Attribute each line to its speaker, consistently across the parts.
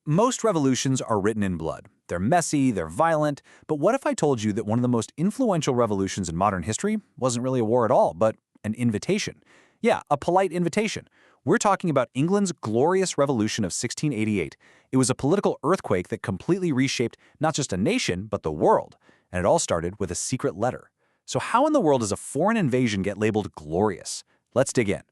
Speaker 1: Most revolutions are written in blood. They're messy, they're violent, but what if I told you that one of the most influential revolutions in modern history wasn't really a war at all, but an invitation? Yeah, a polite invitation. We're talking about England's glorious revolution of 1688. It was a political earthquake that completely reshaped not just a nation, but the world. And it all started with a secret letter. So how in the world does a foreign invasion get labeled glorious? Let's dig in.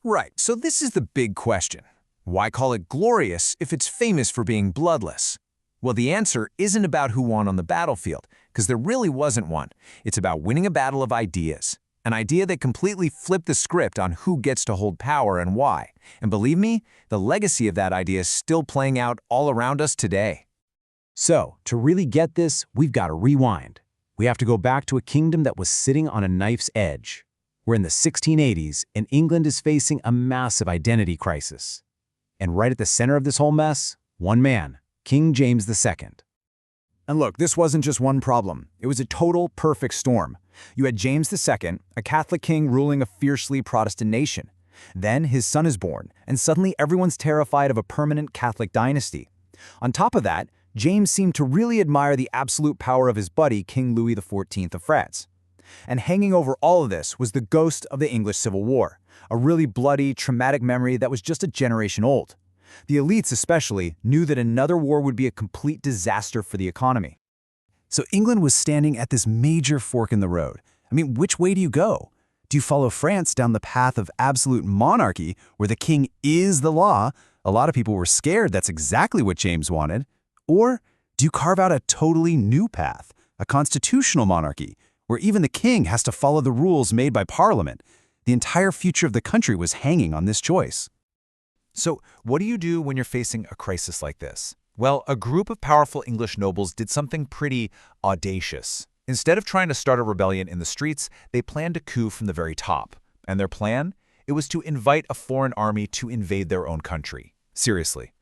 Speaker 2: Right, so this is the big question. Why call it glorious if it's famous for being bloodless? Well, the answer isn't about who won on the battlefield, because there really wasn't one. It's about winning a battle of ideas, an idea that completely flipped the script on who gets to hold power and why. And believe me, the legacy of that idea is still playing out all around us today.
Speaker 3: So, to really get this, we've got to rewind. We have to go back to a kingdom that was sitting on a knife's edge. We're in the 1680s, and England is facing a massive identity crisis. And right at the center of this whole mess, one man, King James II.
Speaker 4: And look, this wasn't just one problem. It was a total perfect storm. You had James II, a Catholic king ruling a fiercely Protestant nation. Then his son is born, and suddenly everyone's terrified of a permanent Catholic dynasty. On top of that, James seemed to really admire the absolute power of his buddy, King Louis XIV of France. And hanging over all of this was the ghost of the English Civil War, a really bloody, traumatic memory that was just a generation old. The elites especially knew that another war would be a complete disaster for the economy. So England was standing at this major fork in the road. I mean, which way do you go? Do you follow France down the path of absolute monarchy, where the king is the law? A lot of people were scared that's exactly what James wanted. Or do you carve out a totally new path, a constitutional monarchy, where even the king has to follow the rules made by Parliament? The entire future of the country was hanging on this choice.
Speaker 5: So, what do you do when you're facing a crisis like this? Well, a group of powerful English nobles did something pretty audacious. Instead of trying to start a rebellion in the streets, they planned a coup from the very top. And their plan? It was to invite a foreign army to invade their own country. Seriously.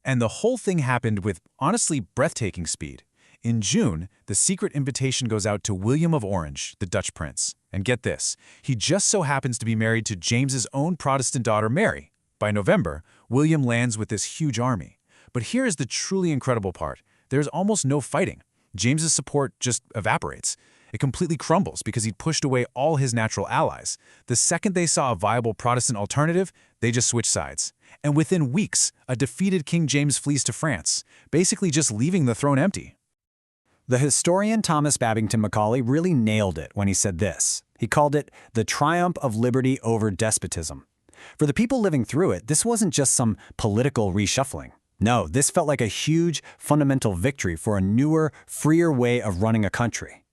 Speaker 1: And the whole thing happened with, honestly, breathtaking speed. In June, the secret invitation goes out to William of Orange, the Dutch prince. And get this, he just so happens to be married to James's own Protestant daughter, Mary. By November, William lands with this huge army. But here is the truly incredible part. There's almost no fighting. James's support just evaporates. It completely crumbles because he'd pushed away all his natural allies. The second they saw a viable Protestant alternative, they just switched sides. And within weeks, a defeated King James flees to France, basically just leaving the throne empty.
Speaker 4: The historian Thomas Babington Macaulay really nailed it when he said this. He called it the triumph of liberty over despotism. For the people living through it, this wasn't just some political reshuffling. No, this felt like a huge, fundamental victory for a newer, freer way of running a country.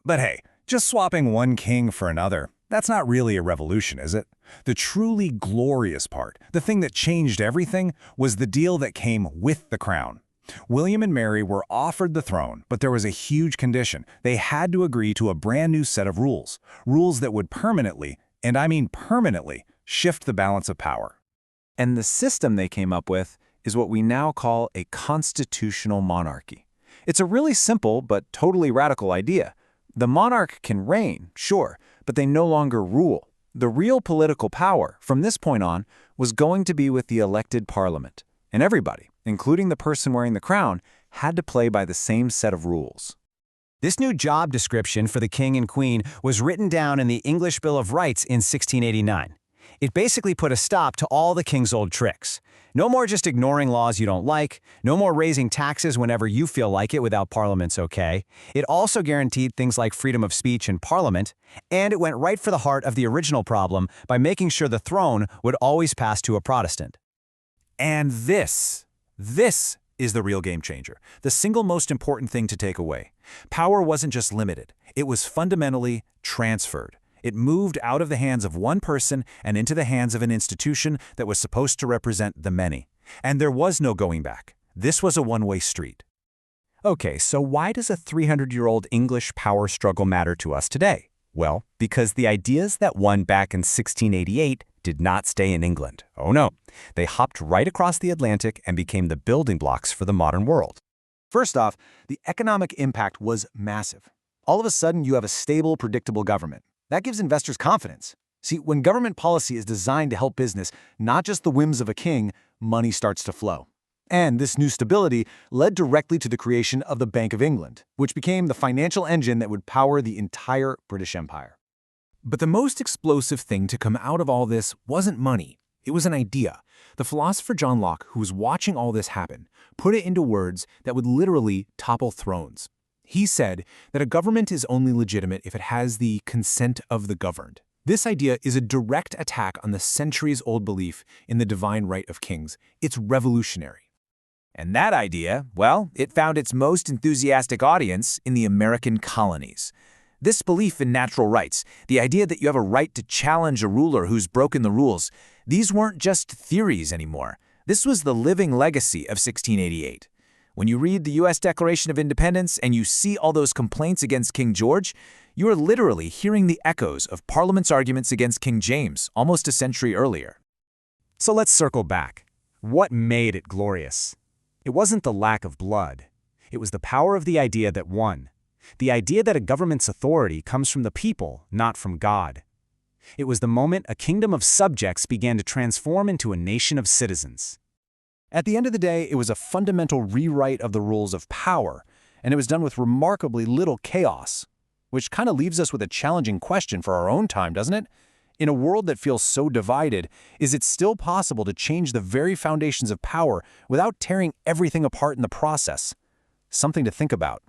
Speaker 6: But hey, just swapping one king for another, that's not really a revolution, is it? The truly glorious part, the thing that changed everything, was the deal that came with the crown. William and Mary were offered the throne, but there was a huge condition. They had to agree to a brand new set of rules. Rules that would permanently, and I mean permanently, shift the balance of power.
Speaker 1: And the system they came up with is what we now call a constitutional monarchy. It's a really simple but totally radical idea. The monarch can reign, sure, but they no longer rule. The real political power, from this point on, was going to be with the elected parliament. And everybody, including the person wearing the crown, had to play by the same set of rules.
Speaker 3: This new job description for the king and queen was written down in the English Bill of Rights in 1689. It basically put a stop to all the king's old tricks. No more just ignoring laws you don't like, no more raising taxes whenever you feel like it without Parliament's okay. It also guaranteed things like freedom of speech in Parliament, and it went right for the heart of the original problem by making sure the throne would always pass to a Protestant.
Speaker 1: And this is the real game changer, the single most important thing to take away. Power wasn't just limited, it was fundamentally transferred. It moved out of the hands of one person and into the hands of an institution that was supposed to represent the many. And there was no going back. This was a one-way street.
Speaker 4: Okay, so why does a 300-year-old English power struggle matter to us today? Well, because the ideas that won back in 1688 did not stay in England. Oh no, they hopped right across the Atlantic and became the building blocks for the modern world. First off, the economic impact was massive. All of a sudden, you have a stable, predictable government. That gives investors confidence. See, when government policy is designed to help business, not just the whims of a king, money starts to flow. And this new stability led directly to the creation of the Bank of England, which became the financial engine that would power the entire British Empire.
Speaker 1: But the most explosive thing to come out of all this wasn't money. It was an idea. The philosopher John Locke, who was watching all this happen, put it into words that would literally topple thrones. He said that a government is only legitimate if it has the consent of the governed. This idea is a direct attack on the centuries-old belief in the divine right of kings. It's revolutionary.
Speaker 2: And that idea, well, it found its most enthusiastic audience in the American colonies. This belief in natural rights, the idea that you have a right to challenge a ruler who's broken the rules, these weren't just theories anymore. This was the living legacy of 1688. When you read the U.S. Declaration of Independence and you see all those complaints against King George, you are literally hearing the echoes of Parliament's arguments against King James almost a century earlier.
Speaker 3: So let's circle back. What made it glorious? It wasn't the lack of blood. It was the power of the idea that won. The idea that a government's authority comes from the people, not from God. It was the moment a kingdom of subjects began to transform into a nation of citizens.
Speaker 4: At the end of the day, it was a fundamental rewrite of the rules of power, and it was done with remarkably little chaos. Which kind of leaves us with a challenging question for our own time, doesn't it? In a world that feels so divided, is it still possible to change the very foundations of power without tearing everything apart in the process? Something to think about.